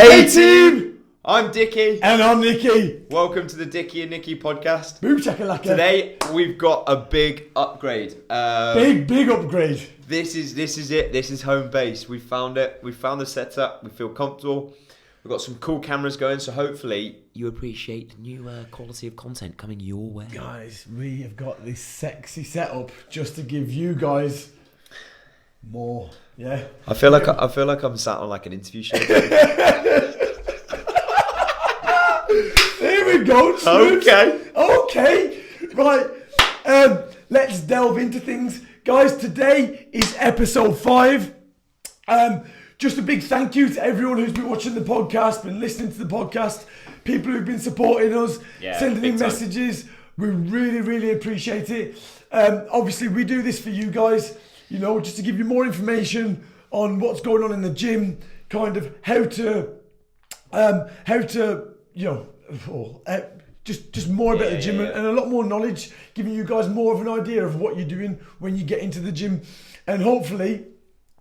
Hey team! I'm Dicky. And I'm Nicky. Welcome to the Dicky and Nicky Podcast. Boom shakalaka. Today we've got a big upgrade. Big upgrade. This is it. This is home base. We found it. We found the setup. We feel comfortable. We've got some cool cameras going, so hopefully you appreciate the new quality of content coming your way. Guys, we have got this sexy setup just to give you guys more. Yeah. I feel like I'm sat on like an interview show. There we go. Okay. Right. Let's delve into things, guys. Today is episode 5. Just a big thank you to everyone who's been watching the podcast, been listening to the podcast, people who've been supporting us, sending in messages. We really, really appreciate it. Obviously, we do this for you guys, you know, just to give you more information on what's going on in the gym, kind of how to, just more about the gym and a lot more knowledge, giving you guys more of an idea of what you're doing when you get into the gym, and hopefully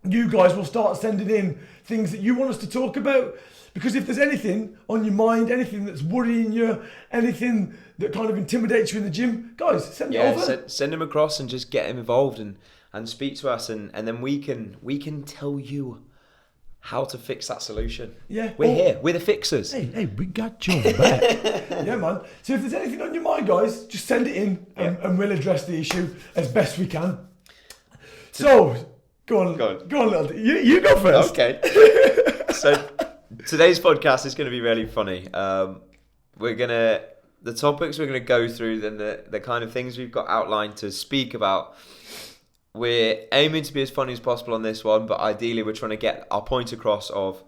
you guys will start sending in things that you want us to talk about, because if there's anything on your mind, anything that's worrying you, anything that kind of intimidates you in the gym, guys, send it over. Send them across and just get them involved and speak to us, and then we can tell you how to fix that solution. Yeah, we're here. We're the fixers. Hey, we got your back. Yeah, man. So if there's anything on your mind, guys, just send it in, and we'll address the issue as best we can. So go on, little. You go first. Okay. So today's podcast is going to be really funny. The topics we're gonna go through, then the kind of things we've got outlined to speak about. We're aiming to be as funny as possible on this one, but ideally we're trying to get our point across of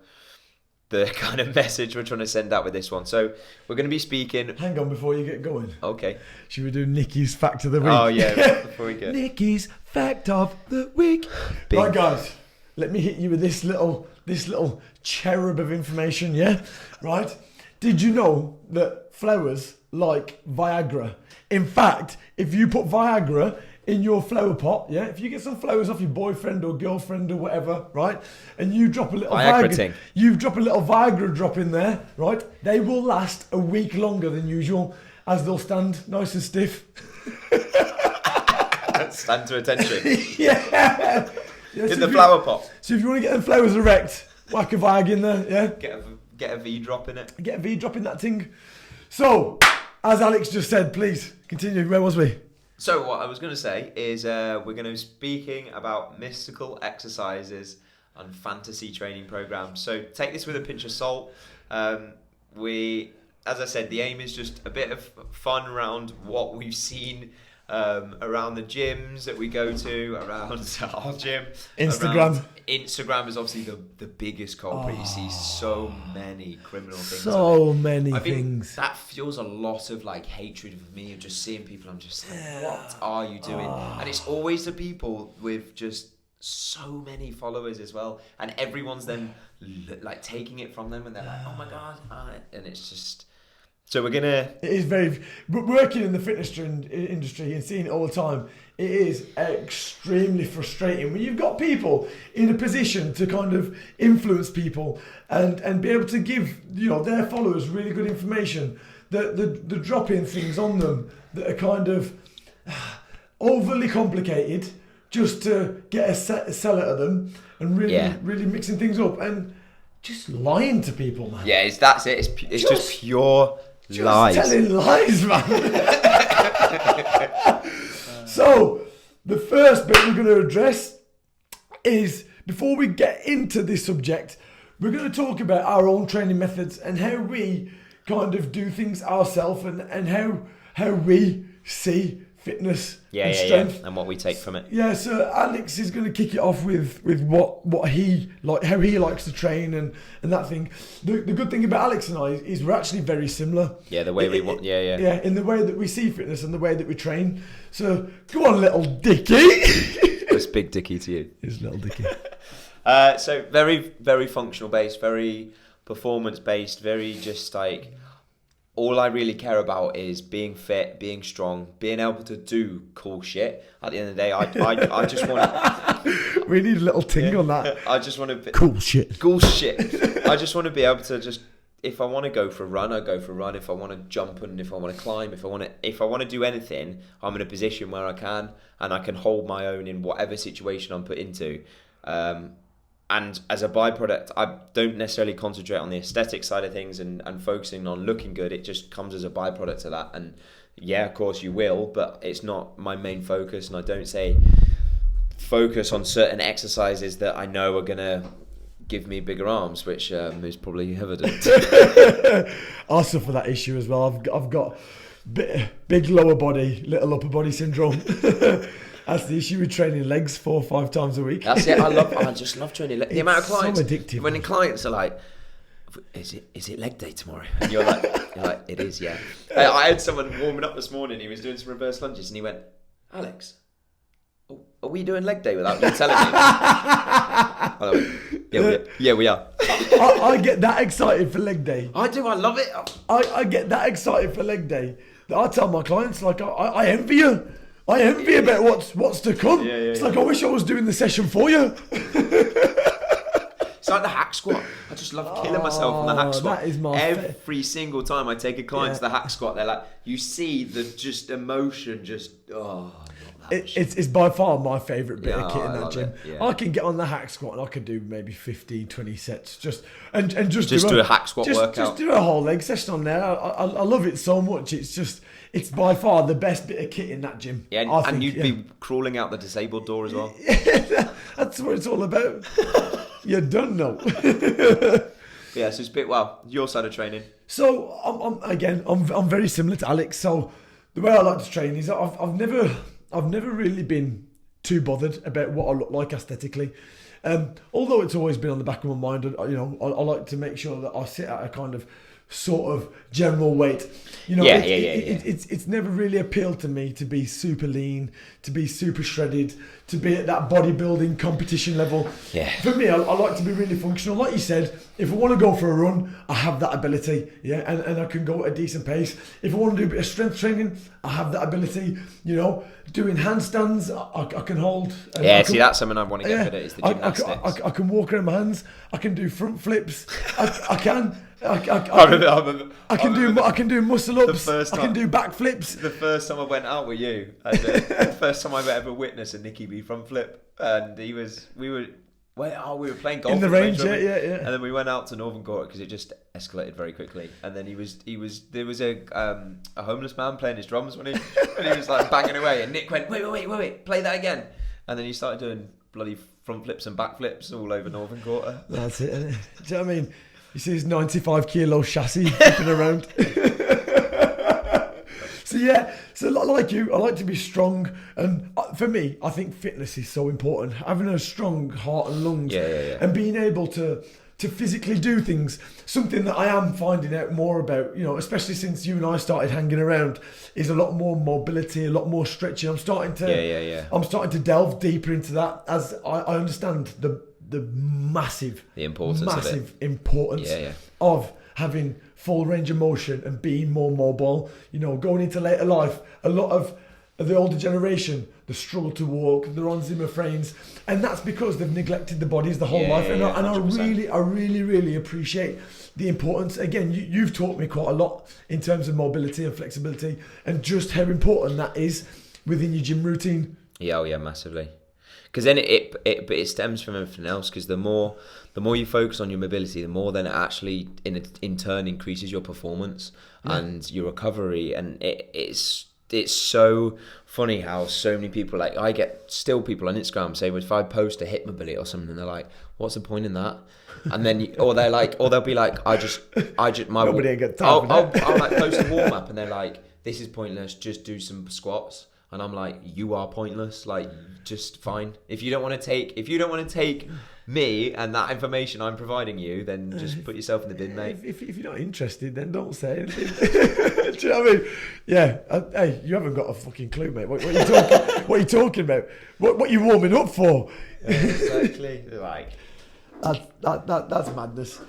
the kind of message we're trying to send out with this one. So we're going to be speaking... Hang on before you get going. Okay. Should we do Nicky's Fact of the Week? Oh, yeah, before we get... Nicky's Fact of the Week. Right, guys, let me hit you with this little cherub of information, yeah? Right? Did you know that flowers like Viagra? In fact, if you put Viagra in your flower pot, yeah, if you get some flowers off your boyfriend or girlfriend or whatever, right, and you drop a little Viagra drop in there, right, they will last a week longer than usual, as they'll stand nice and stiff. Stand to attention. Yeah. In the flower pot. So if you want to get them flowers erect, whack a Viagra in there, yeah. Get a V drop in it. Get a V drop in that thing. So, as Alex just said, please continue. Where was we? So what I was going to say is we're going to be speaking about mystical exercises and fantasy training programs. So take this with a pinch of salt. As I said, the aim is just a bit of fun around what we've seen around the gyms that we go to, around our gym. Instagram is obviously the biggest culprit. You see so many criminal things. So many I things. think that fuels a lot of like hatred of me, of just seeing people. I'm just like, what are you doing? And it's always the people with just so many followers as well, and everyone's then like taking it from them, and they're like, oh my god, and it's just. So we're gonna. It is very working in the fitness industry and seeing it all the time. It is extremely frustrating when you've got people in a position to kind of influence people and be able to give their followers really good information. The dropping things on them that are kind of overly complicated just to get a sell out of them, and really mixing things up and just lying to people, man. Yeah, that's it. It's just pure. Lies. Telling lies, man. So, the first bit we're going to address is, before we get into this subject, we're going to talk about our own training methods and how we kind of do things ourselves, and how we see fitness and strength and what we take from it. Yeah, so Alex is going to kick it off with what he like, how he likes to train and that thing. The good thing about Alex and I is we're actually very similar. Yeah, the way we want. Yeah, in the way that we see fitness and the way that we train. So go on, little Dicky. It's big Dicky to you. It's little Dicky. So very, very functional based, very performance based, very just like. All I really care about is being fit, being strong, being able to do cool shit. At the end of the day, I just want to... We need a little ting on that. I just want to... Cool shit. Cool shit. I just want to be able to just... If I want to go for a run, I go for a run. If I want to jump and if I want to climb, if I want to do anything, I'm in a position where I can, and I can hold my own in whatever situation I'm put into. And as a byproduct, I don't necessarily concentrate on the aesthetic side of things and focusing on looking good. It just comes as a byproduct of that. And yeah, of course you will, but it's not my main focus. And I don't say focus on certain exercises that I know are going to give me bigger arms, which is probably evident. I suffer that issue as well. I've got big lower body, little upper body syndrome. That's the issue with training legs 4 or 5 times a week. That's it. I just love training legs. The amount of clients, so addictive. When the clients are like, "Is it leg day tomorrow?" And you're like, "It is, yeah." I had someone warming up this morning. He was doing some reverse lunges, and he went, "Alex, are we doing leg day without you telling me?" I went, yeah, we are. I get that excited for leg day. I do. I love it. I get that excited for leg day that I tell my clients, like, I envy you. I envy about what's to come. It's like, I wish I was doing the session for you. It's like the hack squat. I just love killing myself on the hack squat. That is my Every single time I take a client to the hack squat, they're like, you see the just emotion, it's by far my favourite bit of kit in that gym. Yeah. I can get on the hack squat and I can do maybe 15, 20 sets just do a hack squat workout. Just do a whole leg session on there. I love it so much. It's by far the best bit of kit in that gym. Yeah, and you'd be crawling out the disabled door as well. That's what it's all about. You don't know. Yeah, so it's your side of training. So I'm very similar to Alex. So the way I like to train is I've never really been too bothered about what I look like aesthetically. Although it's always been on the back of my mind, I like to make sure that I sit at a kind of sort of general weight. It's never really appealed to me to be super lean, to be super shredded, to be at that bodybuilding competition level. Yeah. For me, I like to be really functional. Like you said, if I want to go for a run, I have that ability, and I can go at a decent pace. If I want to do a bit of strength training, I have that ability. Doing handstands, I can hold. That's something I want to get good at, is the gymnastics. I can walk around my hands. I can do front flips. I can do muscle ups. I can do back flips. The first time I went out with you, the first time I've ever witnessed a Nicky B front flip, and we were playing golf in the range, yeah. And then we went out to Northern Court because it just escalated very quickly. And then there was a homeless man playing his drums when he was like banging away, and Nick went, wait, play that again. And then he started doing bloody front flips and back flips all over Northern Quarter. That's it, isn't it? Do you know what I mean? You see his 95 kilo chassis flipping around. So like you, I like to be strong, and for me, I think fitness is so important. Having a strong heart and lungs, and being able to physically do things. Something that I am finding out more about, especially since you and I started hanging around, is a lot more mobility, a lot more stretching. I'm starting to delve deeper into that as I understand the massive importance of having full range of motion and being more mobile. Going into later life, a lot of the older generation, they struggle to walk, they're on Zimmer frames, and that's because they've neglected the bodies the whole life. And I really appreciate the importance. Again, you've taught me quite a lot in terms of mobility and flexibility, and just how important that is within your gym routine. Yeah, massively. Because then it stems from everything else. Because the more you focus on your mobility, the more then it actually in turn increases your performance and your recovery. And it's so funny how so many people, like, I get still people on Instagram say, if I post a hip mobility or something, they're like, "What's the point in that?" And then they'll be like, I'll like post a warm up, and they're like, "This is pointless. Just do some squats." And I'm like, you are pointless. Like, just fine. If you don't want to take me and that information I'm providing you, then just put yourself in the bin, mate. If you're not interested, then don't say anything. Do you know what I mean? Yeah. Hey, you haven't got a fucking clue, mate. What are you talking? What are you talking about? What are you warming up for? Exactly. Like, that's madness.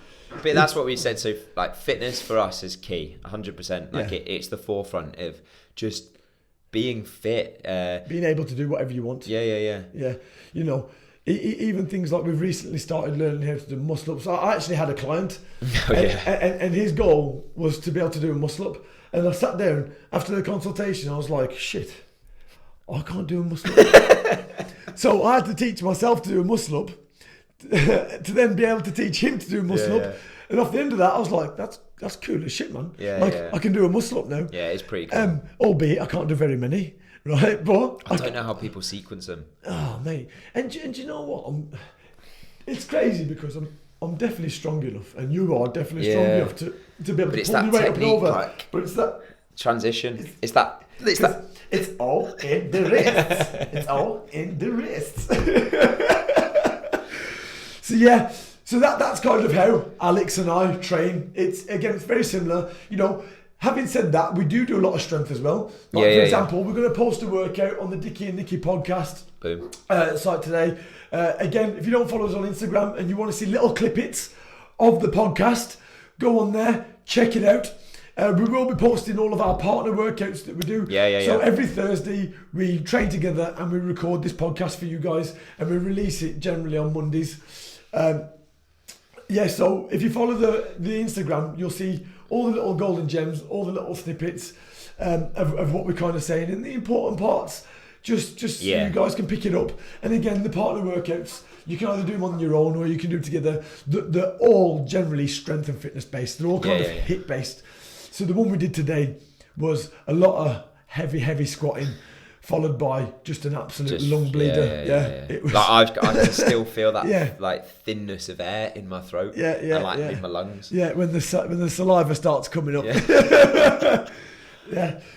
But that's what we said. So, like, fitness for us is key, 100%. Like, it's the forefront of just being fit, being able to do whatever you want. Yeah. Even things like we've recently started learning how to do muscle ups. I actually had a client, Oh, and his goal was to be able to do a muscle up. And I sat down after the consultation. I was like, shit, I can't do a muscle up. So I had to teach myself to do a muscle up, to then be able to teach him to do a muscle up. And off the end of that, I was like, that's cool as shit, man. I can do a muscle up now. Yeah, it's pretty cool. Albeit I can't do very many. Right, but I don't know how people sequence them. Oh, mate, and you know what? It's crazy because I'm definitely strong enough, and you are definitely strong enough to be able to pull your weight up and over. Like, but it's that transition. It's all in the wrists. It's all in the wrists. So that's kind of how Alex and I train. It's very similar. You know. Having said that, we do a lot of strength as well. For example, we're going to post a workout on the Dicky Nicky Podcast site today. Again, if you don't follow us on Instagram and you want to see little clippets of the podcast, go on there, check it out. We will be posting all of our partner workouts that we do. So every Thursday we train together and we record this podcast for you guys, and we release it generally on Mondays. So if you follow the Instagram, you'll see all the little golden gems, all the little snippets of what we're kind of saying, and the important parts, just so you guys can pick it up. And again, the partner workouts, you can either do them on your own or you can do it together. They're all generally strength and fitness based. They're all kind of HIIT based. So the one we did today was a lot of heavy squatting, followed by just an absolute lung bleeder. It was, like I can still feel that like thinness of air in my throat. In my lungs. Yeah, when the saliva starts coming up.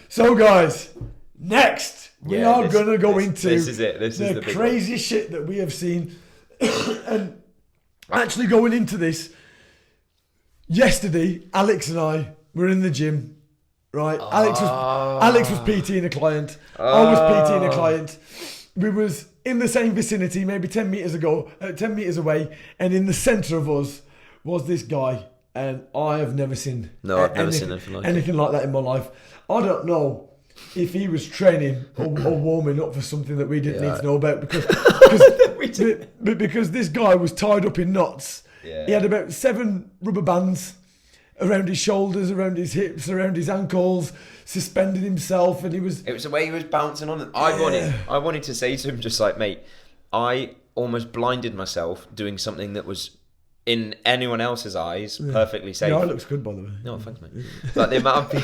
So guys, next we are gonna go into the crazy shit that we have seen, and actually going into this. Yesterday, Alex and I were in the gym. Right, Alex was PTing a client. I was PTing a client. We was in the same vicinity, maybe 10 meters away, and in the centre of us was this guy, and I have never seen anything like that in my life. I don't know if he was training or warming up for something that we didn't need to know about because this guy was tied up in knots. He had about 7 rubber bands around his shoulders, around his hips, around his ankles, suspended himself, and it was the way he was bouncing on it. I wanted to say to him, just like, mate, I almost blinded myself doing something that was in anyone else's eyes perfectly safe. Yeah, it looks good, by the way. No, thanks, mate. Like the amount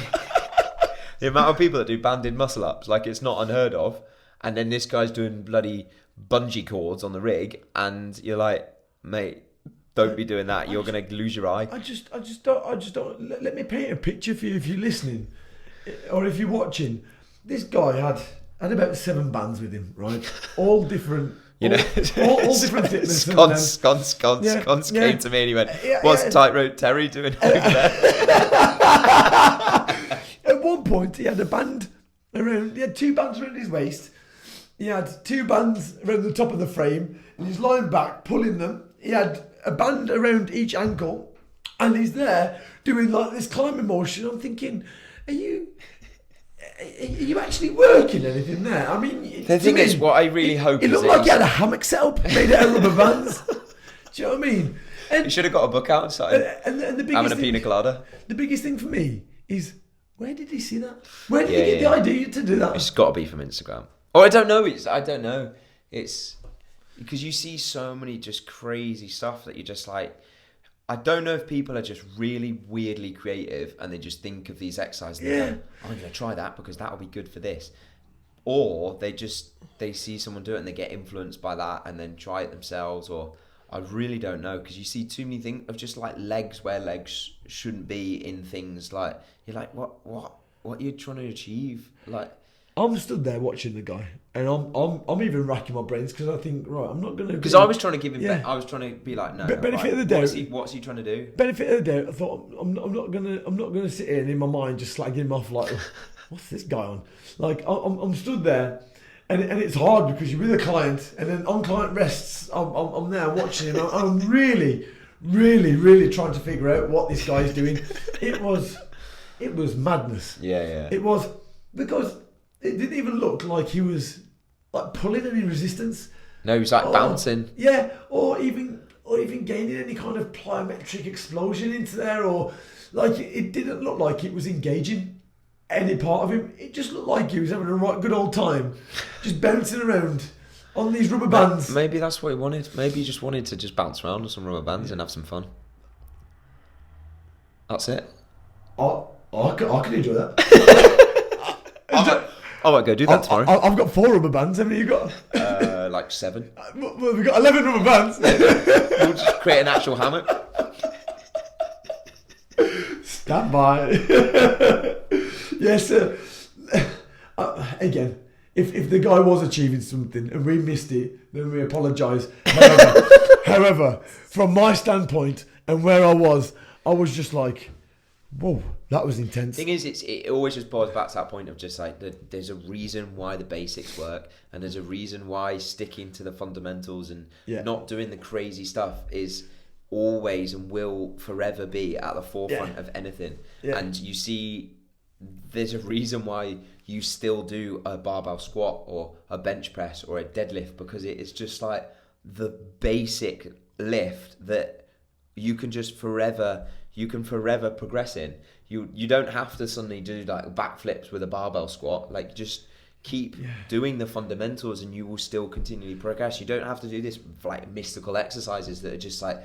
of people that do banded muscle ups, like it's not unheard of, and then this guy's doing bloody bungee cords on the rig, and you're like, mate, don't be doing that. You're going to lose your eye. I just don't. Let me paint a picture for you if you're listening, or if you're watching. This guy had about 7 bands with him, right? All different. All different thickness. Sconce came to me and he went, "What's Tightrope Terry doing over there?" At one point, he had a band around. He had 2 bands around his waist. He had 2 bands around the top of the frame, and he's lying back, pulling them. He had a band around each ankle, and he's there doing like this climbing motion. I'm thinking, are you actually working anything there? I mean, the thing is, what I really hope it looked like he had a hammock set up made out of rubber bands. Do you know what I mean? And you should have got a book out and started having a pina colada. The biggest thing for me is, where did he see that? Where did he get the idea to do that? It's got to be from Instagram. Oh, I don't know. It's because you see so many just crazy stuff that you're just like, I don't know if people are just really weirdly creative and they just think of these exercises and they go, I'm going to try that because that'll be good for this. Or they see someone do it and they get influenced by that and then try it themselves. Or I really don't know, because you see too many things of just like legs where legs shouldn't be in things. Like, you're like, what are you trying to achieve? Like, I'm stood there watching the guy, and I'm even racking my brains because I think, right, I'm not going to. Because I was trying to give him, I was trying to be like, no. Benefit of the doubt. What's he trying to do? Benefit of the doubt. I thought I'm not gonna sit here and in my mind just slagging him off like, what's this guy on? Like I'm stood there, and it's hard because you're with a client, and then on client rests, I'm there watching him. I'm really trying to figure out what this guy's doing. It was madness. Yeah. It was, because it didn't even look like he was like pulling any resistance. No, he was like bouncing. Yeah, or even gaining any kind of plyometric explosion into there, or like it didn't look like it was engaging any part of him. It just looked like he was having a right good old time, just bouncing around on these rubber bands. Maybe that's what he wanted. Maybe he just wanted to just bounce around on some rubber bands and have some fun. That's it. I can enjoy that. I might go do that tomorrow. I've got 4 rubber bands. How many you got? Like 7. Well, we've got 11 rubber bands. We'll just create an actual hammock. Stand by. Yes. Again, if the guy was achieving something and we missed it, then we apologise. However, from my standpoint and where I was just like, whoa, that was intense. Thing is, it always just boils back to that point of just like there's a reason why the basics work, and there's a reason why sticking to the fundamentals and not doing the crazy stuff is always and will forever be at the forefront of anything. And you see, there's a reason why you still do a barbell squat or a bench press or a deadlift, because it is just like the basic lift that you can just forever progress in. You don't have to suddenly do like backflips with a barbell squat. Like, just keep doing the fundamentals and you will still continually progress. You don't have to do this like mystical exercises that are just like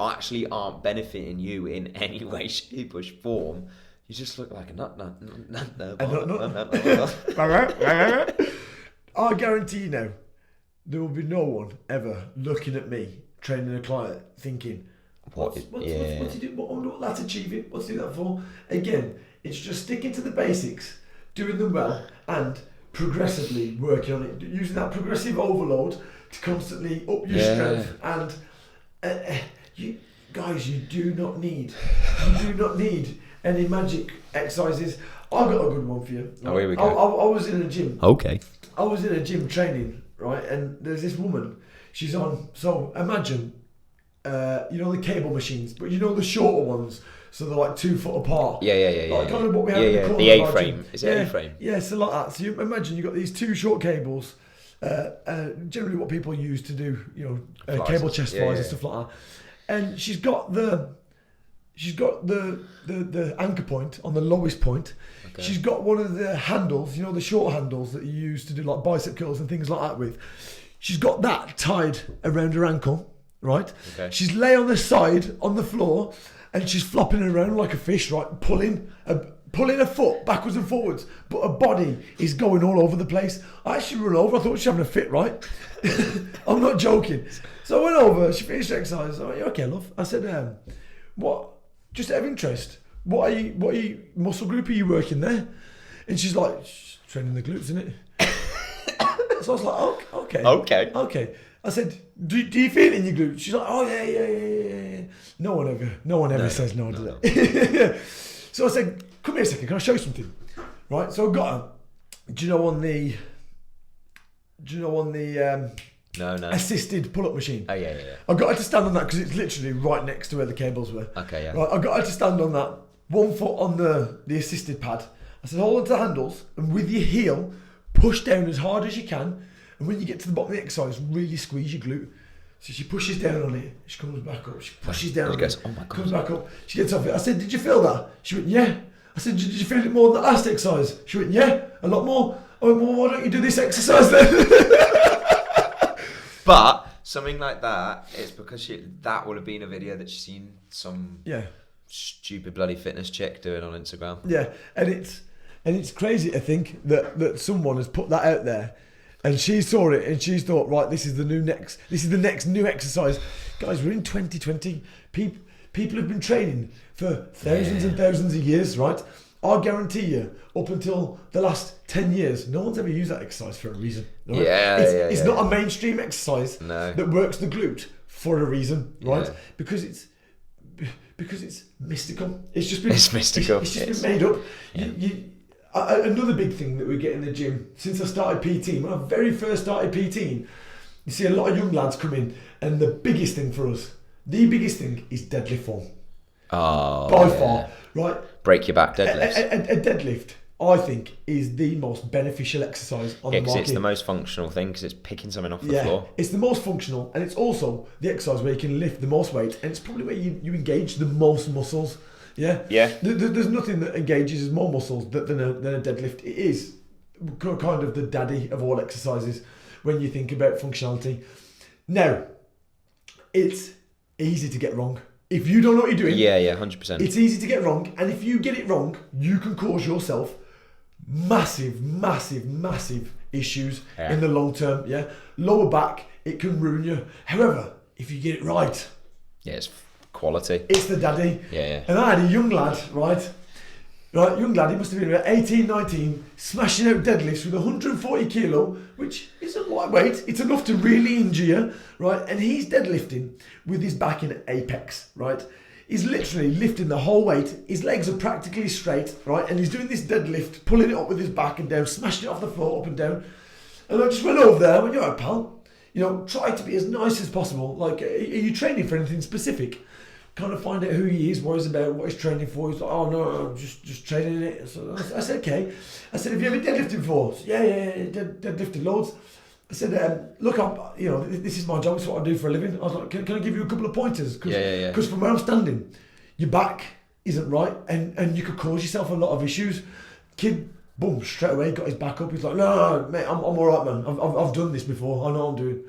actually aren't benefiting you in any way, shape or form. You just look like a nut. I guarantee you now, there will be no one ever looking at me training a client thinking, what's he doing? What that's achieving? What's he doing that for? Again, it's just sticking to the basics, doing them well, and progressively working on it, using that progressive overload to constantly up your strength. And you do not need any magic exercises. I got a good one for you. Right? Oh, here we go. I was in a gym. Okay. I was in a gym training, right? And there's this woman. She's on. So imagine, the cable machines, but the shorter ones. So they're like 2 foot apart. Yeah. Like kind of what we have in the corner. The A-frame. Is it A-frame? Yeah, so like that. So you imagine you've got these 2 short cables. Generally what people use to do, cable chest flies and stuff like that. And she's got the anchor point on the lowest point. Okay. She's got one of the handles, the short handles that you use to do like bicep curls and things like that with. She's got that tied around her ankle, right? Okay. She's lay on the side on the floor and she's flopping around like a fish, right? Pulling her foot backwards and forwards, but her body is going all over the place. I actually run over. I thought she was having a fit, right? I'm not joking. So I went over. She finished the exercise. I went, "You okay, love?" I said, "What? Just out of interest, what muscle group are you working there?" And she's like, "Training the glutes, isn't it?" So I was like, "Oh, okay." I said, "Do you feel it in your glutes?" She's like, "Oh yeah. No one ever says no to that. So I said, "Come here a second, can I show you something?" Right. So I got her. Do you know on the assisted pull-up machine? Oh yeah. I got her to stand on that because it's literally right next to where the cables were. Okay, yeah. Right, I got her to stand on that, 1 foot on the assisted pad. I said, hold on to the handles and with your heel, push down as hard as you can. And when you get to the bottom of the exercise, really squeeze your glute. So she pushes down on it. She comes back up. She pushes down. She goes, "Oh my God." Comes back up. She gets off it. I said, "Did you feel that?" She went, "Yeah." I said, "Did you feel it more than the last exercise?" She went, "Yeah, a lot more." I went, "Well, why don't you do this exercise then?" But something like that, it's because that would have been a video that she's seen some stupid bloody fitness chick doing on Instagram. Yeah, and it's crazy to think that someone has put that out there, and she saw it and she thought, right, this is the next new exercise. Guys, we're in 2020. People have been training for thousands and thousands of years, right? I guarantee you, up until the last 10 years, no one's ever used that exercise for a reason. Right? It's not a mainstream exercise that works the glute for a reason, right? Yeah. Because it's mystical. It's just been made up. Yeah. Another big thing that we get in the gym, since I started PTing, when I very first started PTing, you see a lot of young lads come in, and the biggest thing is deadlift form. Oh, by far, right? Break your back deadlifts. A deadlift I think, is the most beneficial exercise on the market. It's the most functional thing because it's picking something off the floor. It's the most functional, and it's also the exercise where you can lift the most weight, and it's probably where you engage the most muscles. Yeah. There's nothing that engages more muscles than a deadlift. It is kind of the daddy of all exercises when you think about functionality. Now, it's easy to get wrong. If you don't know what you're doing, 100%. It's easy to get wrong, and if you get it wrong, you can cause yourself massive issues in the long term. Yeah, lower back, it can ruin you. However, if you get it right, it's quality. It's the daddy. Yeah. And I had a young lad, young lad, he must have been about 18, 19, smashing out deadlifts with 140 kilo, which isn't lightweight. It's enough to really injure you, right? And he's deadlifting with his back in apex, right? He's literally lifting the whole weight. His legs are practically straight, right? And he's doing this deadlift, pulling it up with his back and down, smashing it off the floor, up and down. And I just went over there, I went, "You're right, pal. Try to be as nice as possible. Like, are you training for anything specific?" Kind of find out who he is, what he's about, what he's training for. He's like, "Oh no, I'm just training it." So I said, "Okay." I said, "Have you ever deadlifted before?" So, yeah, deadlifted loads. I said, "Look, this is my job. It's what I do for a living." I was like, "Can I give you a couple of pointers?" Because from where I'm standing, your back isn't right, and you could cause yourself a lot of issues. Kid, boom, straight away got his back up. He's like, "No, mate, I'm all right, man. I've done this before. I know what I'm doing."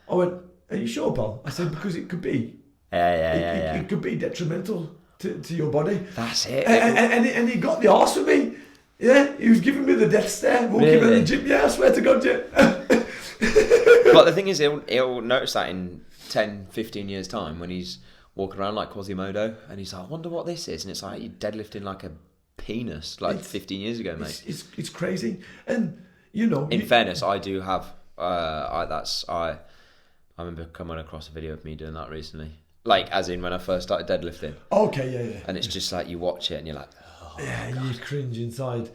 I went, "Are you sure, pal?" I said, "Because it could be." It could be detrimental to your body. That's it. And he got the arse with me. Yeah, he was giving me the death stare, walking around the gym. Yeah, I swear to God, yeah. But the thing is, he'll notice that in 10, 15 years' time when he's walking around like Quasimodo, and he's like, "I wonder what this is." And it's like, you're deadlifting like a penis 15 years ago, mate. It's crazy. And, in fairness, I do have... I remember coming across a video of me doing that recently. Like, as in when I first started deadlifting. Okay, yeah. And it's just like, you watch it and you're like, oh, yeah, God. You cringe inside.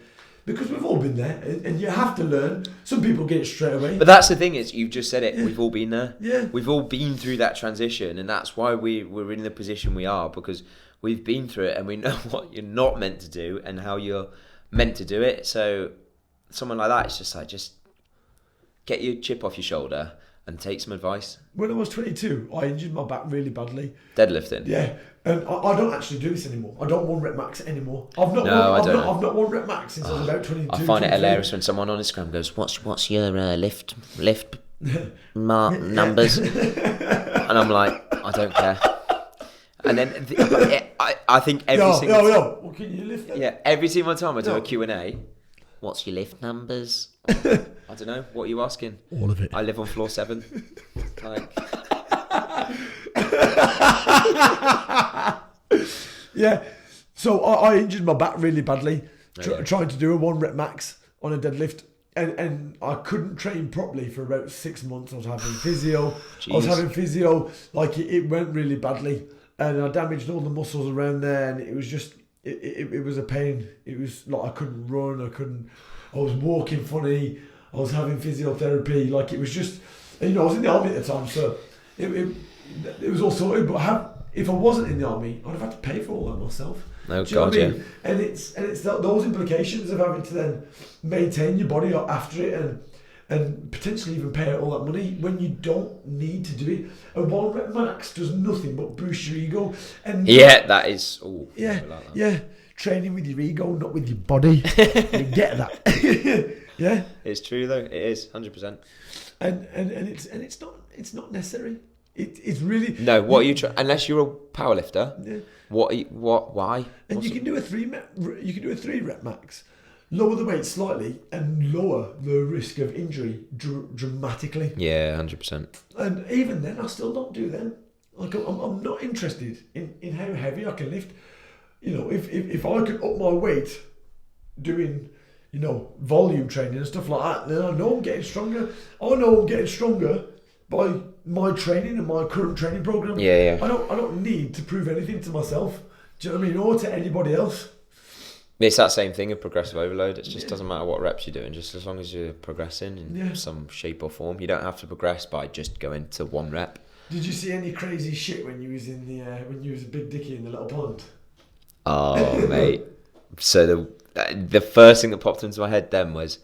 Because we've all been there, and you have to learn. Some people get it straight away. But that's the thing, is you've just said it, we've all been there. Yeah. We've all been through that transition, and that's why we're in the position we are, because we've been through it and we know what you're not meant to do and how you're meant to do it. So someone like that, it's just like, just get your chip off your shoulder and take some advice. When I was 22, I injured my back really badly. Deadlifting? Yeah. And I don't actually do this anymore. I don't 1 rep max anymber. I've not 1 rep max since I was about 22. I find it hilarious when someone on Instagram goes, "What's your lift numbers?" And I'm like, I don't care. And then I think every single time... Well, can you lift that? Yeah, every single time I do a Q&A, "What's your lift numbers?" I don't know. What are you asking? All of it. I live on floor 7. Like... Yeah. So I injured my back really badly trying to do a 1 rep max on a deadlift. And I couldn't train properly for about 6 months. I was having physio. Like, it went really badly. And I damaged all the muscles around there. And it was just... It was a pain. It was like I couldn't run. I was walking funny. I was having physiotherapy. Like, it was just... I was in the army at the time, so it was all sorted. But if I wasn't in the army, I'd have had to pay for all that myself. Oh, do you know God, what I mean? And it's those implications of having to then maintain your body after it and potentially even pay out all that money when you don't need to do it. A 1 rep max does nothing but boost your ego. And that is... Oh, yeah. Training with your ego, not with your body. You get that. Yeah. It's true though. It is 100%. And it's not necessary. It's really no. What are you unless you're a powerlifter? Yeah. Why? And you can do a 3 rep max, lower the weight slightly, and lower the risk of injury dramatically. Yeah, 100%. And even then, I still don't do them. Like, I'm not interested in how heavy I can lift. If I could up my weight doing volume training and stuff like that, then I know I'm getting stronger. I know I'm getting stronger by my training and my current training program. Yeah. I don't need to prove anything to myself. Do you know what I mean? Or to anybody else. It's that same thing of progressive overload. It just doesn't matter what reps you're doing, just as long as you're progressing in some shape or form. You don't have to progress by just going to 1 rep. Did you see any crazy shit when you was a big Dicky in the little pond? Oh, mate. So the first thing that popped into my head then was,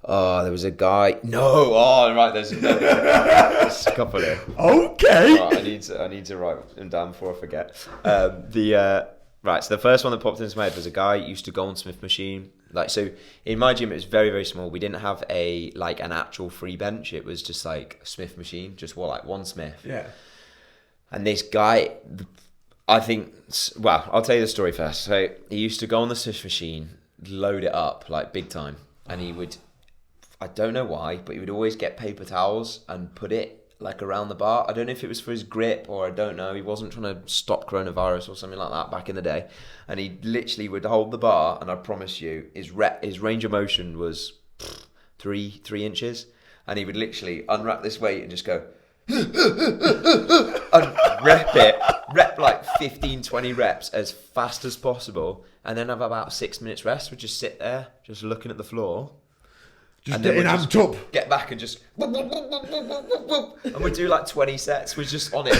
there was a guy. No, right. There's a couple here. Okay. Right, I need to write them down before I forget. Right. So the first one that popped into my head was a guy used to go on Smith machine. Like, so in my gym, it was very, very small. We didn't have an actual free bench. It was just like a Smith machine, just one Smith. Yeah. And this guy, I think, well, I'll tell you the story first. So he used to go on the Smith machine, load it up like big time, and he would, I don't know why, but he would always get paper towels and put it like around the bar. I don't know if it was for his grip or I don't know. He wasn't trying to stop coronavirus or something like that back in the day. And he literally would hold the bar, and I promise you, his range of motion was 3 inches, and he would literally unwrap this weight and just go and rep like 15, 20 reps as fast as possible, and then have about 6 minutes rest. We'd just sit there, just looking at the floor. Just getting amped up. Get back and just... And we'd do like 20 sets. We're just on it.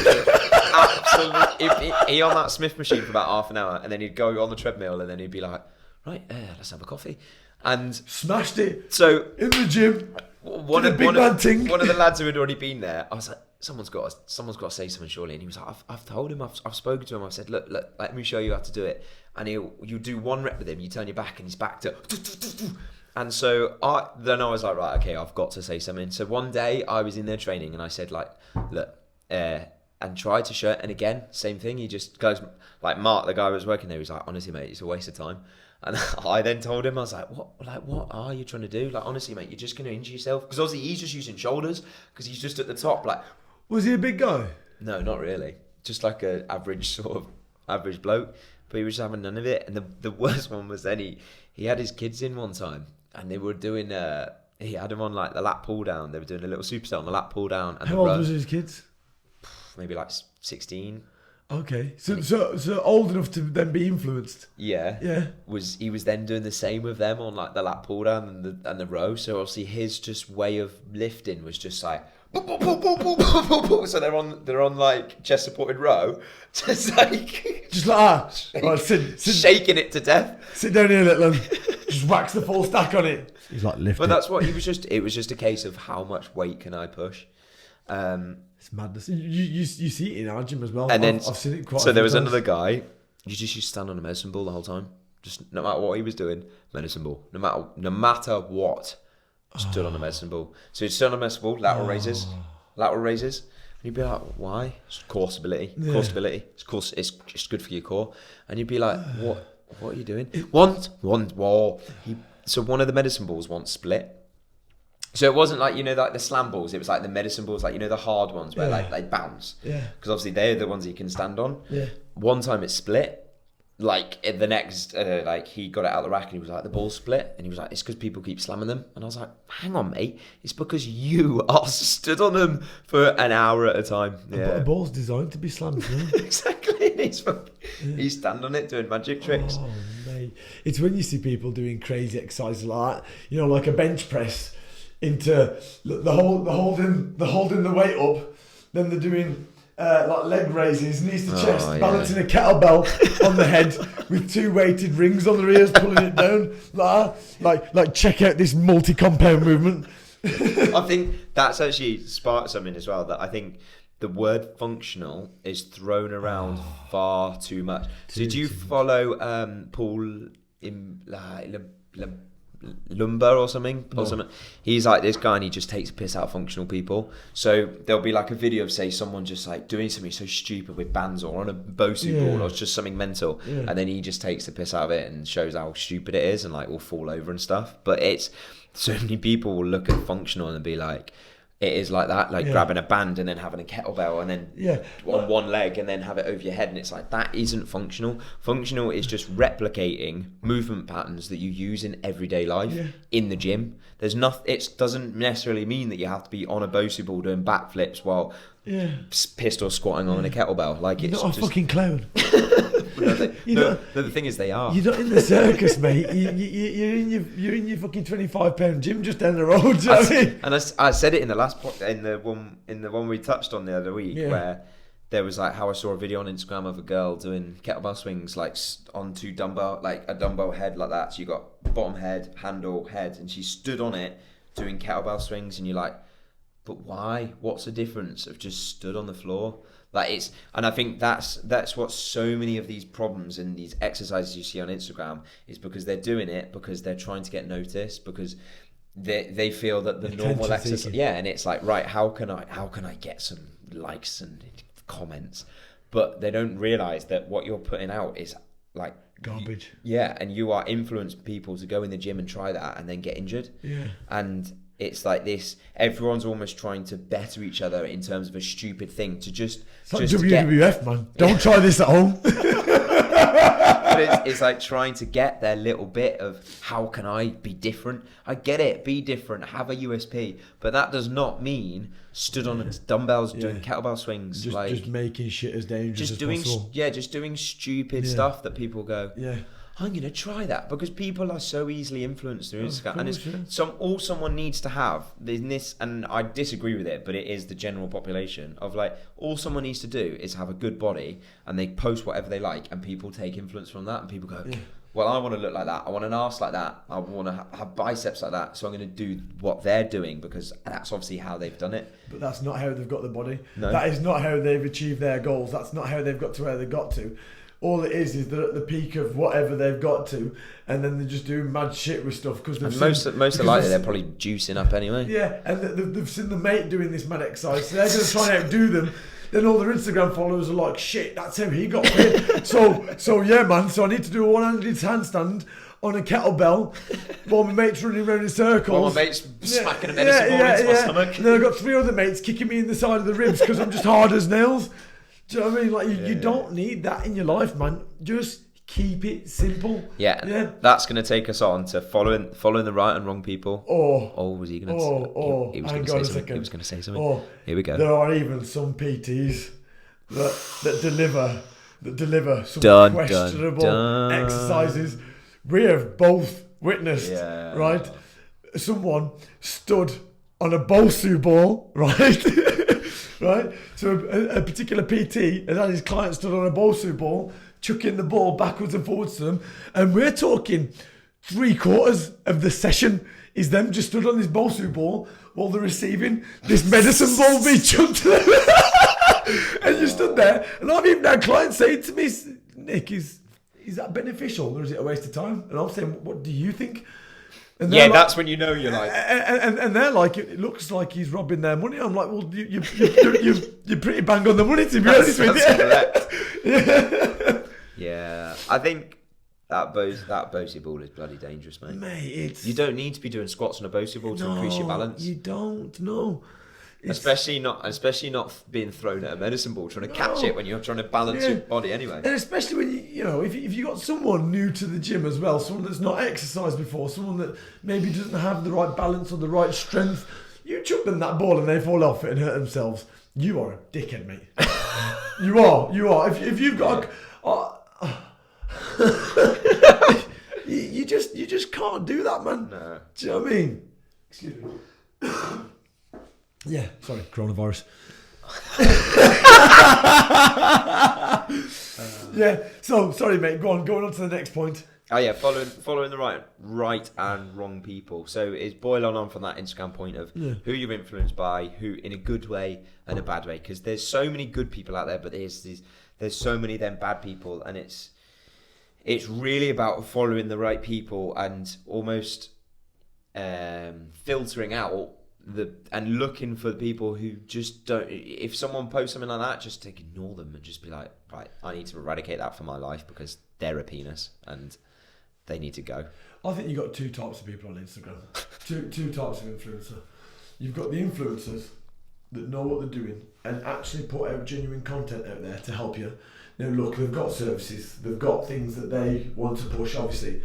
Absolutely. He on that Smith machine for about half an hour, and then he'd go on the treadmill, and then he'd be like, right, let's have a coffee. And... Smashed it. So... In the gym. One of the lads who had already been there, I was like, someone's got to say something surely. And he was like, I've told him, I've spoken to him. I've said, look, let me show you how to do it. And you do one rep with him, you turn your back, and he's back to... And so I was like, right, okay, I've got to say something. So one day I was in there training, and I said, like, look, and tried to show it. And again, same thing. He just goes, like, Mark, the guy who was working there, he was like, honestly, mate, it's a waste of time. And I then told him, I was like, what are you trying to do? Like, honestly, mate, you're just going to injure yourself. Because obviously he's just using shoulders, because he's just at the top. Like, was he a big guy? No, not really. Just like a average bloke. But he was just having none of it. And the worst one was then he had his kids in one time, and they were doing, he had them on like the lat pull down. They were doing a little superset on the lat pull down. And how old was his kids? Maybe like 16. Okay, so old enough to then be influenced. Yeah. He was then doing the same with them on like the lat pull down and the row. So obviously his just way of lifting was just like, so they're on like chest supported row, just like right, sit, shaking it to death. Sit down here, little one. Just wax the full stack on it. He's like lifting. But that's what he was just. It was just a case of how much weight can I push. It's madness. You see it in our gym as well. And then I've seen it quite. So there was another guy. You just used to stand on a medicine ball the whole time. Just no matter what he was doing, medicine ball. No matter what, stood on a medicine ball. So he'd stand on a medicine ball, lateral raises, and you'd be like, why? It's core stability. Yeah. Core stability. It's just good for your core. And you'd be like, what are you doing? So one of the medicine balls once split. So it wasn't like, like the slam balls. It was like the medicine balls, like, the hard ones where like they bounce. Yeah. Because obviously they're the ones you can stand on. Yeah. One time it split. Like the next, he got it out of the rack and he was like, the ball split. And he was like, it's because people keep slamming them. And I was like, hang on, mate. It's because you are stood on them for an hour at a time. Yeah. But a ball's designed to be slammed. Exactly. He's stand on it doing magic tricks. Oh, mate. It's when you see people doing crazy exercises like that, like a bench press into the holding the weight up. Then they're doing... like leg raises, knees to chest, balancing a kettlebell on the head with 2 weighted rings on their ears, pulling it down. Like check out this multi-compound movement. I think that's actually sparked something as well, that I think the word functional is thrown around far too much. So did you follow Paul Lumber or something? He's like this guy, and he just takes a piss out of functional people. So there'll be like a video of, say, someone just like doing something so stupid with bands or on a Bosu ball or just something mental, and then he just takes the piss out of it and shows how stupid it is and like will fall over and stuff. But it's so many people will look at functional and be like, it is like that, like grabbing a band and then having a kettlebell and then on one leg and then have it over your head, and it's like, that isn't functional. Functional is just replicating movement patterns that you use in everyday life in the gym. There's nothing. It doesn't necessarily mean that you have to be on a Bosu ball doing backflips while pistol squatting on a kettlebell. Like, you're it's not a fucking clown. The thing is, they are. You're not in the circus, mate. You're in your fucking 25-pound gym just down the road. And I said it in the last in the one we touched on the other week, where there was like how I saw a video on Instagram of a girl doing kettlebell swings like onto dumbbell, like a dumbbell head like that. So you got bottom head, handle, head, and she stood on it doing kettlebell swings, and you're like, but why? What's the difference of just stood on the floor? Like and I think that's what so many of these problems and these exercises you see on Instagram is because they're doing it because they're trying to get noticed, because they feel that the normal exercise, and it's like, right, how can I get some likes and comments? But they don't realize that what you're putting out is like garbage. And you are influencing people to go in the gym and try that and then get injured. And it's like this, everyone's almost trying to better each other in terms of a stupid thing to just like WWF, man. Don't try this at home. But it's like trying to get their little bit of, how can I be different? I get it, be different, have a USP, but that does not mean stood on dumbbells doing kettlebell swings, just making shit as dangerous as possible. Just doing stupid stuff that people go, I'm going to try that, because people are so easily influenced through Instagram. And it's all someone needs to have in this, and I disagree with it, but it is the general population of like, all someone needs to do is have a good body, and they post whatever they like, and people take influence from that, and people go, well, I want to look like that. I want an arse like that. I want to have biceps like that. So I'm going to do what they're doing, because that's obviously how they've done it. But that's not how they've got the body. No. That is not how they've achieved their goals. That's not how they've got to where they got to. All it is they're at the peak of whatever they've got to, and then they're just doing mad shit with stuff because most are likely they're probably juicing up anyway. Yeah, and they've seen the mate doing this mad exercise, so they're going to try and outdo them. Then all their Instagram followers are like, shit, that's how he got fit. so yeah, man. So I need to do a one-handed handstand on a kettlebell while my mate's running around in circles. While my mate's smacking a medicine ball into my stomach. And then I've got 3 other mates kicking me in the side of the ribs because I'm just hard as nails. Do you know what I mean? Like, you don't need that in your life, man. Just keep it simple. Yeah. That's going to take us on to following the right and wrong people. Was he going to? He was going to say something. He was going to say something. Here we go. There are even some PTs that deliver some questionable exercises. We have both witnessed, right? Someone stood on a Bosu ball, right? Right? So a particular PT has had his client stood on a Bosu ball, chucking the ball backwards and forwards to them. And we're talking 3/4 of the session is them just stood on this Bosu ball while they're receiving this medicine ball being chucked to them. And you stood there. And I've even had clients say to me, Nick, is that beneficial or is it a waste of time? And I'm saying, what do you think? And that's when you know you're like... And they're like, it looks like he's robbing their money. I'm like, well, you're pretty bang on the money, to be honest with you. Yeah, I think that Bosu ball is bloody dangerous, mate. Mate, you don't need to be doing squats on a Bosu ball to increase your balance. You don't, no. Especially not being thrown at a medicine ball, trying to catch it when you're trying to balance your body anyway. And especially when if you got someone new to the gym as well, someone that's not exercised before, someone that maybe doesn't have the right balance or the right strength, you chuck them that ball and they fall off it and hurt themselves. You are a dickhead, mate. You are. If you've got you just can't do that, man. No. Do you know what I mean? Excuse me. Yeah, sorry, coronavirus. So sorry, mate. Going on to the next point. Oh yeah, following the right and wrong people. So it's boiling on from that Instagram point of who you're influenced by, who in a good way and a bad way. Because there's so many good people out there, but there's so many of them bad people, and it's really about following the right people and almost filtering out and looking for the people who just don't. If someone posts something like that, just ignore them and just be like, right, I need to eradicate that from my life because they're a penis and they need to go. I think you've got 2 types of people on Instagram. two types of influencer. You've got the influencers that know what they're doing and actually put out genuine content out there to help you. Now look, they've got services, they've got things that they want to push, obviously.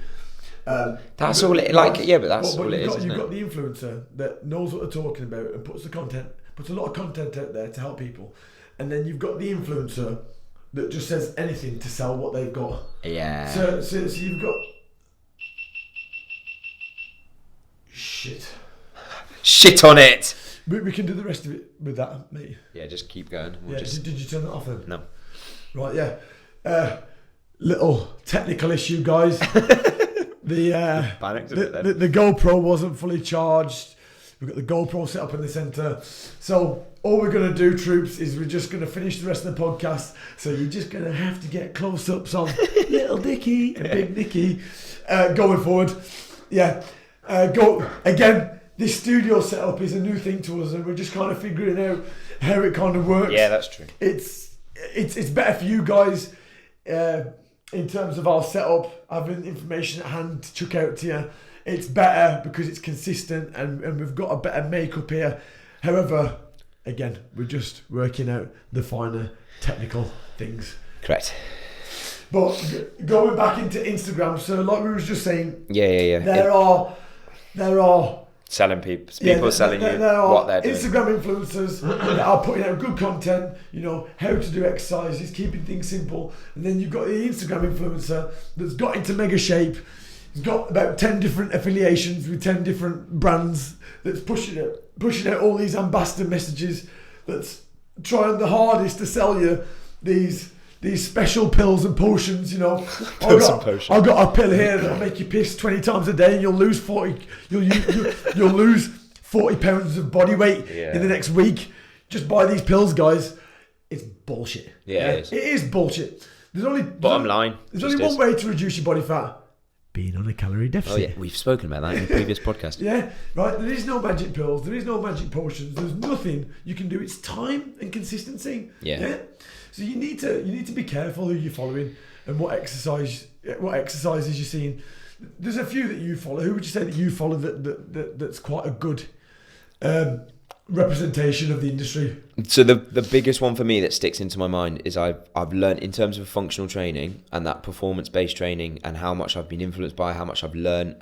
That's all it like. Yeah, but that's all it is. You've got the influencer that knows what they're talking about and puts a lot of content out there to help people, and then you've got the influencer that just says anything to sell what they've got. Yeah. So you've got shit on it. We can do the rest of it with that, mate. Yeah, just keep going. Did you turn it off then? No. Right, yeah. Little technical issue, guys. The GoPro wasn't fully charged. We've got the GoPro set up in the centre. So all we're going to do, troops, is we're just going to finish the rest of the podcast. So you're just going to have to get close-ups on little Dicky and Big Nicky going forward. Yeah. This studio setup is a new thing to us, and we're just kind of figuring out how it kind of works. Yeah, that's true. It's better for you guys in terms of our setup, having information at hand to chuck out to you. It's better because it's consistent, and we've got a better makeup here. However, again, we're just working out the finer technical things. Correct. But going back into Instagram, so like we were just saying, yeah. There are selling people selling you what they're doing. Instagram influencers that are putting out good content, how to do exercises, keeping things simple. And then you've got the Instagram influencer that's got into mega shape. He's got about 10 different affiliations with 10 different brands, that's pushing out all these ambassador messages, that's trying the hardest to sell you these special pills and potions, I've got a pill here that'll make you piss 20 times a day, and you'll lose 40 pounds of body weight in the next week. Just buy these pills, guys. It's bullshit. Yeah. It is bullshit. There's only bottom line. There's only one way to reduce your body fat: being on a calorie deficit. Oh yeah, we've spoken about that in the previous podcast. Yeah, right. There is no magic pills. There is no magic potions. There's nothing you can do. It's time and consistency. Yeah. So you need to be careful who you're following and what exercises you're seeing. There's a few that you follow. Who would you say that you follow that's quite a good representation of the industry? So the biggest one for me that sticks into my mind is I've learned in terms of functional training and that performance-based training, and how much I've been influenced by, how much I've learned.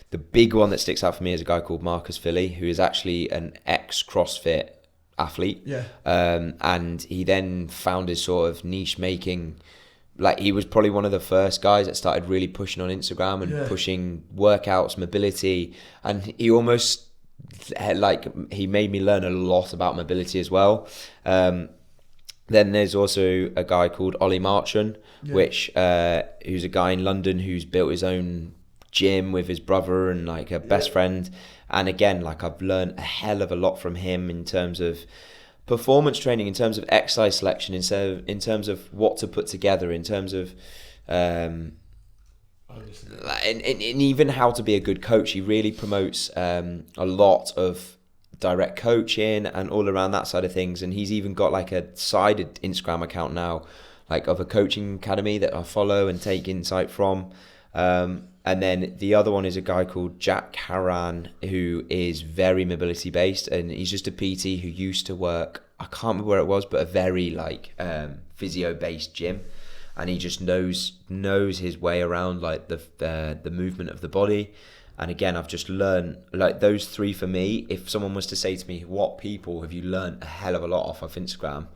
The big one that sticks out for me is a guy called Marcus Philly, who is actually an ex-CrossFit athlete. Yeah. And he then found his sort of niche making. Like, he was probably one of the first guys that started really pushing on Instagram and pushing workouts, mobility, and he almost he made me learn a lot about mobility as well. Then there's also a guy called Ollie Marchand, who's a guy in London who's built his own gym with his brother and like a best friend. And again, like, I've learned a hell of a lot from him in terms of performance training, in terms of exercise selection, in terms of what to put together, in terms of and even how to be a good coach. He really promotes a lot of direct coaching and all around that side of things. And he's even got like a sided Instagram account now, like of a coaching academy that I follow and take insight from. And then the other one is a guy called Jack Haran, who is very mobility based, and he's just a PT who used to work, I can't remember where it was, but a very like physio based gym, and he just knows his way around like the movement of the body. And again, I've just learned like those three for me. If someone was to say to me, what people have you learned a hell of a lot off of Instagram,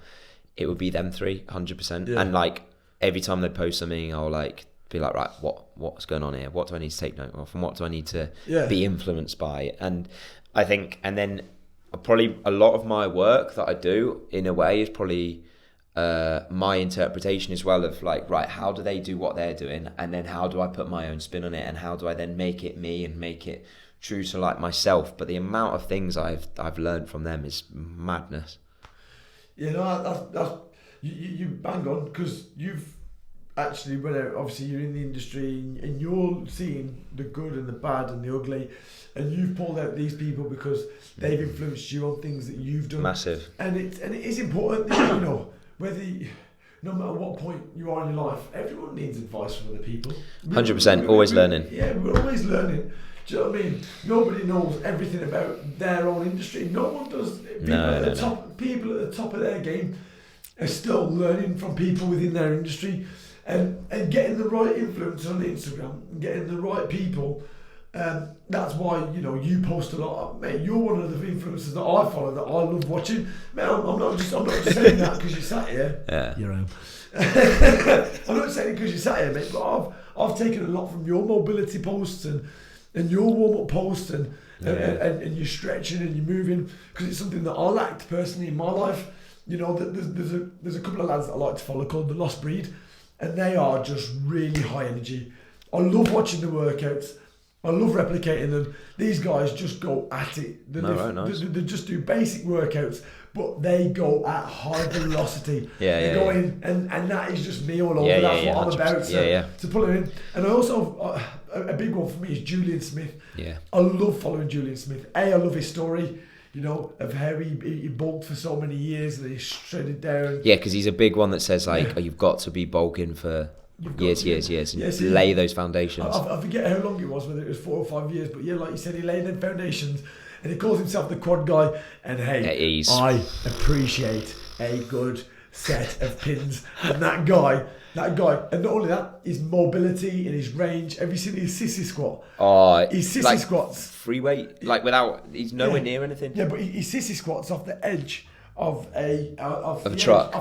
it would be them three, 100%. And like every time they post something, I'll like be like, right, what's going on here? What do I need to take note of? And what do I need to be influenced by? And I think, and then probably a lot of my work that I do in a way is probably my interpretation as well of like, right, how do they do what they're doing? And then how do I put my own spin on it? And how do I then make it me and make it true to like myself? But the amount of things I've learned from them is madness. Yeah, no, that's you bang on, because you've actually, obviously you're in the industry and you're seeing the good and the bad and the ugly, and you've pulled out these people because they've influenced you on things that you've done. Massive. And it is important that, no matter what point you are in your life, everyone needs advice from other people. 100%, always learning. Yeah, we're always learning. Do you know what I mean? Nobody knows everything about their own industry. No one does. People at the top of their game are still learning from people within their industry. And getting the right influence on Instagram, and getting the right people, that's why you post a lot. Mate, you're one of the influencers that I follow that I love watching. Mate, I'm not just saying that because you sat here. Yeah, you're home. I'm not saying it because you sat here, mate. But I've taken a lot from your mobility posts and and your warm-up post and you're stretching and you're moving, because it's something that I lacked personally in my life. You know, there's a couple of lads that I like to follow called The Lost Breed, and they are just really high energy. I love watching the workouts. I love replicating them. These guys just go at it. They just do basic workouts, but they go at high velocity. They go in, and that is just me all over. That's what I'm about. To pull it in. And I also, a big one for me is Julian Smith. Yeah. I love following Julian Smith. I love his story, you know, of how he bulked for so many years and he shredded down. Yeah, because he's a big one that says, like, oh, you've got to be bulking for years, and lay those foundations. I forget how long it was, whether it was 4 or 5 years, but yeah, like you said, he laid them foundations, and he calls himself the quad guy. And hey, I appreciate a good set of pins. And that guy, and not only that, his mobility and his range. Have you seen his sissy squat? Oh, his sissy squats, free weight, like without, he's nowhere near anything. Yeah, but his sissy squats off the edge of the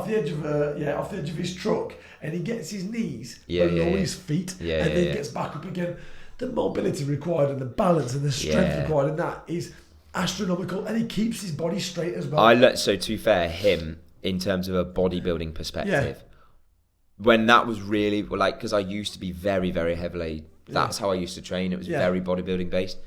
edge of his truck, and he gets his knees below his feet, and then gets back up again. The mobility required and the balance and the strength required in that is astronomical, and he keeps his body straight as well. So to be fair, him in terms of a bodybuilding perspective, when that was really like, because I used to be very, very heavily. That's how I used to train. It was very bodybuilding based.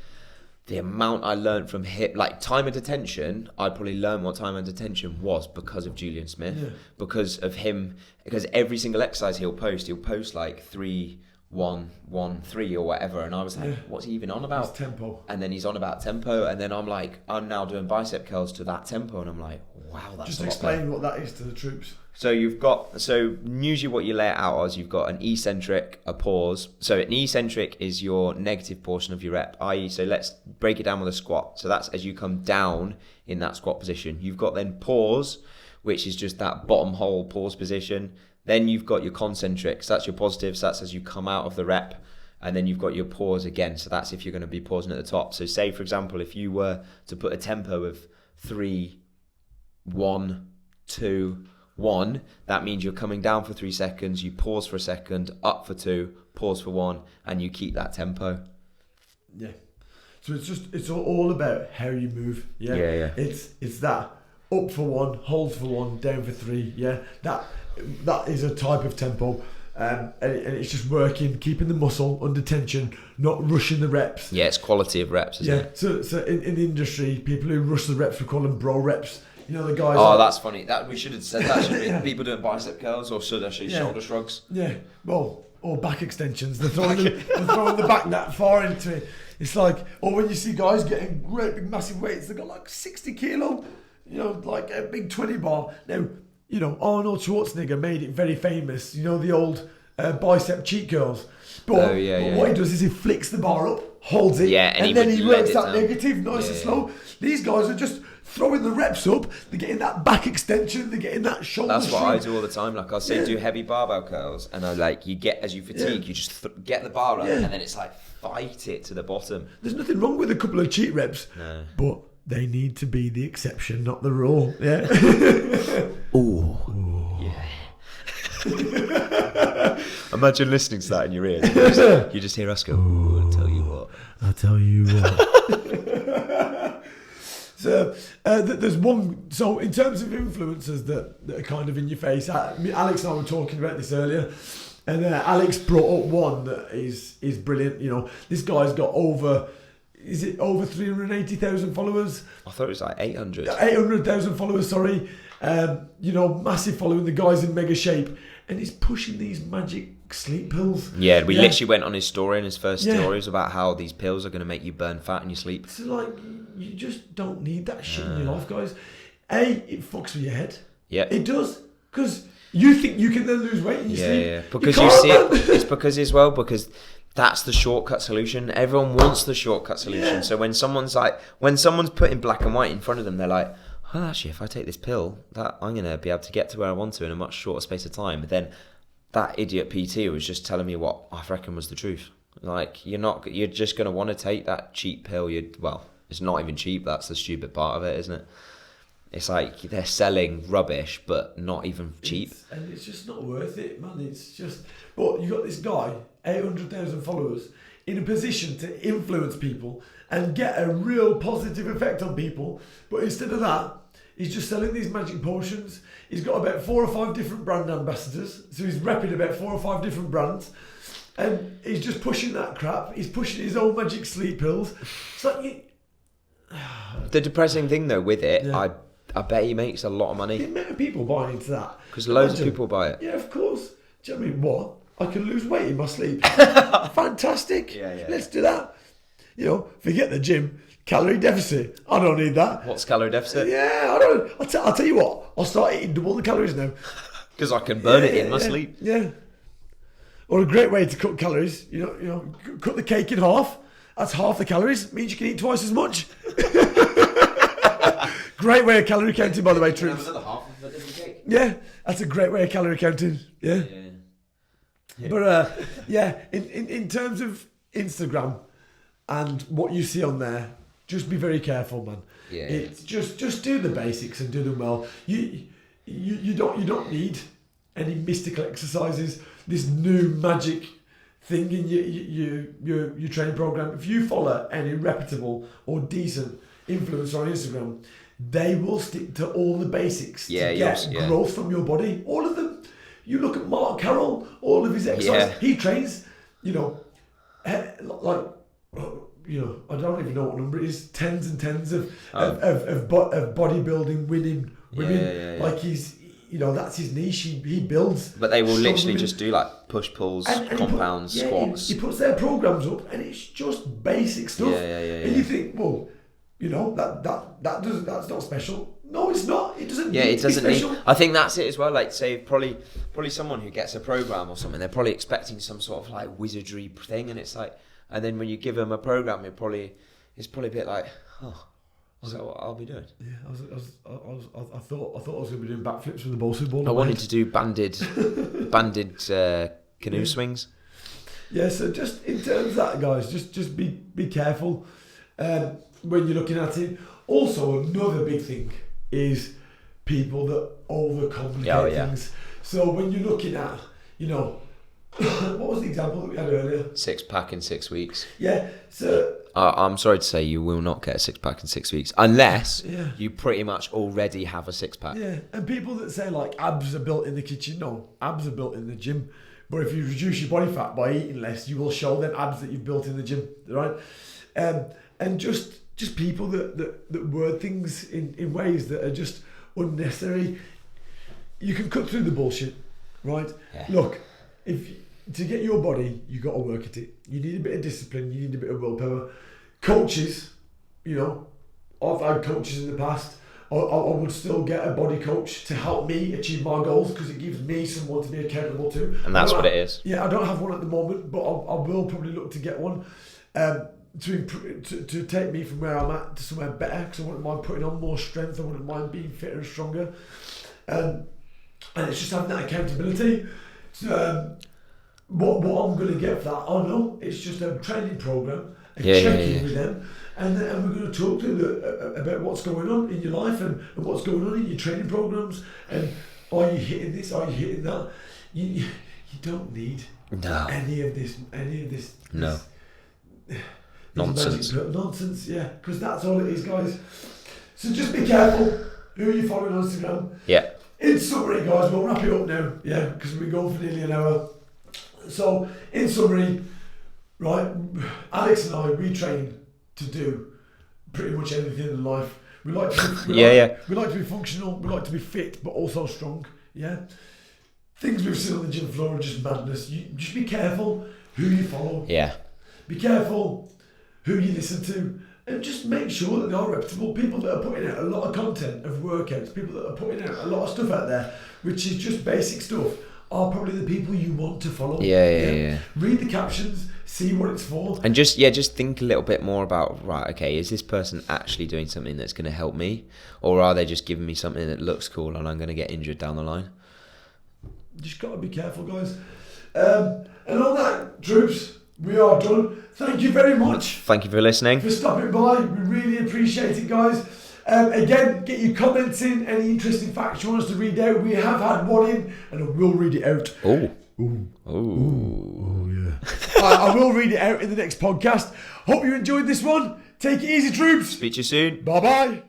The amount I learned from him, like time and attention, I probably learned what time and attention was because of Julian Smith, because of him, because every single exercise he'll post like 3, 1, 1, 3 or whatever, and I was like, what's he even on about? It's tempo. And then he's on about tempo, and then I'm like, I'm now doing bicep curls to that tempo, and I'm like, wow, that's just explain what that is to the troops. So usually what you lay it out as, you've got an eccentric, a pause. So an eccentric is your negative portion of your rep, i.e. so let's break it down with a squat. So that's as you come down in that squat position. You've got then pause, which is just that bottom hole pause position. Then you've got your concentric, so that's your positive, so that's as you come out of the rep. And then you've got your pause again, so that's if you're going to be pausing at the top. So say, for example, if you were to put a tempo of 3, 1, 2, 1, that means you're coming down for 3 seconds, you pause for a second, up for 2, pause for 1, and you keep that tempo. Yeah. So it's all about how you move. Yeah. It's that up for 1, hold for 1, down for 3. Yeah. That is a type of tempo. And it's just working, keeping the muscle under tension, not rushing the reps. Yeah, it's quality of reps, isn't it? So in the industry, people who rush the reps, we call them bro reps. You know, the guys. Oh, that's funny. That we should have said that. Should be people doing bicep curls, or should actually shoulder shrugs. Yeah, well, or back extensions. They're throwing the back that far into it. It's like, or when you see guys getting great big massive weights, they've got like 60 kilo, you know, like a big 20 bar. Now, you know, Arnold Schwarzenegger made it very famous. You know, the old bicep cheat curls. But what he does is he flicks the bar up, holds it, and then he works that negative nice and slow. These guys are just throwing the reps up, they're getting that back extension, they're getting that shoulder. That's what I do all the time. Like I'll say do heavy barbell curls, and I like, you get, as you fatigue, you just get the bar up, and then it's like fight it to the bottom. There's nothing wrong with a couple of cheat reps, but they need to be the exception, not the rule. Yeah. Ooh. Yeah. Imagine listening to that in your ears. You just hear us go, ooh, I'll tell you what. I'll tell you what. So there's one. So in terms of influencers that are kind of in your face, Alex and I were talking about this earlier, and Alex brought up one that is brilliant. You know, this guy's got over 380,000 followers? I thought it was like 800. 800,000 followers. Sorry. You know, massive following. The guy's in mega shape, and he's pushing these magic sleep pills. Yeah, we literally went on his story, and his first stories about how these pills are going to make you burn fat in your sleep. So like, you just don't need that shit in your life, guys. It fucks with your head. Yeah, it does, because you think you can then lose weight in your sleep. Yeah, because you see it. It's because that's the shortcut solution. Everyone wants the shortcut solution. Yeah. So when someone's putting black and white in front of them, they're like, oh, actually, if I take this pill, that I'm gonna be able to get to where I want to in a much shorter space of time. But then that idiot PT was just telling me what I reckon was the truth. Like, you're just gonna want to take that cheap pill. It's not even cheap. That's the stupid part of it, isn't it? It's like they're selling rubbish, but not even cheap. It's just not worth it, man. It's just. But you got this guy, 800,000 followers. in a position to influence people and get a real positive effect on people. But instead of that, he's just selling these magic potions. He's got about 4 or 5 different brand ambassadors. So he's repping about 4 or 5 different brands. And he's just pushing that crap. He's pushing his own magic sleep pills. It's like the depressing thing though with it, I bet he makes a lot of money. The amount of people buying into that. Because loads of people buy it. Yeah, of course. Do you know what I mean? What? I can lose weight in my sleep. Fantastic. Yeah. Let's do that. You know, forget the gym. Calorie deficit. I don't need that. What's calorie deficit? Yeah, I don't. I'll tell you what. I'll start eating double the calories now. Because I can burn it in my sleep. Yeah. Or a great way to cut calories. You know, cut the cake in half. That's half the calories. Means you can eat twice as much. Great way of calorie counting, by the way, troops. Another half of a different cake. Yeah, that's a great way of calorie counting. Yeah. But in terms of Instagram and what you see on there, just be very careful, man. Yeah. It's just do the basics and do them well. You don't need any mystical exercises. This new magic thing in your training program. If you follow any reputable or decent influencer on Instagram, they will stick to all the basics to get growth from your body. All of them. You look at Mark Carroll, all of his exercise. He trains, I don't even know what number it is. Tens and tens of bodybuilding winning women. Like he's, that's his niche. He builds. But they will literally just do like push pulls, compounds, squats. He puts their programs up, and it's just basic stuff. And you think, well, that's not special. No, it's not. It doesn't. It doesn't need. I think that's it as well. Like, say, probably someone who gets a program or something, they're probably expecting some sort of like wizardry thing, and it's like, and then when you give them a program, it's probably a bit like, is that what I'll be doing? Yeah, I thought I was going to be doing backflips with the bowling ball. I wanted to do banded canoe swings. Yeah, so just in terms of that, guys, just be careful when you're looking at it. Also, another big thing is people that overcomplicate things. So when you're looking at, what was the example that we had earlier? 6-pack in 6 weeks. Yeah, so... I'm sorry to say you will not get a 6-pack in 6 weeks unless you pretty much already have a 6-pack. Yeah, and people that say like abs are built in the kitchen, no, abs are built in the gym. But if you reduce your body fat by eating less, you will show them abs that you've built in the gym, right? And just people that word things in ways that are just unnecessary. You can cut through the bullshit, right? Yeah. Look, to get your body, you got to work at it. You need a bit of discipline. You need a bit of willpower. Coaches, I've had coaches in the past. I would still get a body coach to help me achieve my goals because it gives me someone to be accountable to. And that's what it is. Yeah, I don't have one at the moment, but I will probably look to get one. To take me from where I'm at to somewhere better, because I wouldn't mind putting on more strength. I wouldn't mind being fitter and stronger, and it's just having that accountability. So, what I'm going to get for that? Oh no, it's just a training program, check-in with them, and we're going to talk to them about what's going on in your life and what's going on in your training programs, and are you hitting this? Are you hitting that? You don't need any of this. No. Nonsense, yeah, because that's all it is, guys. So just be careful who you follow on Instagram. Yeah. In summary, guys, we'll wrap it up now, because we've been going for nearly an hour. So, in summary, right, Alex and I, we train to do pretty much anything in life. We like to we like to be functional, we like to be fit, but also strong, yeah. Things we've seen on the gym floor are just madness. You just be careful who you follow. Yeah. Be careful who you listen to, and just make sure that they are reputable people that are putting out a lot of content of workouts, people that are putting out a lot of stuff out there, which is just basic stuff, are probably the people you want to follow. Yeah. Read the captions, see what it's for. And just think a little bit more about, right, okay, is this person actually doing something that's going to help me? Or are they just giving me something that looks cool and I'm going to get injured down the line? You just got to be careful, guys. And on that, troops, we are done. Thank you very much. Thank you for listening. For stopping by. We really appreciate it, guys. Again, get your comments in. Any interesting facts you want us to read out. We have had one in, and I will read it out. Oh. Ooh, yeah. I will read it out in the next podcast. Hope you enjoyed this one. Take it easy, troops. Speak to you soon. Bye-bye.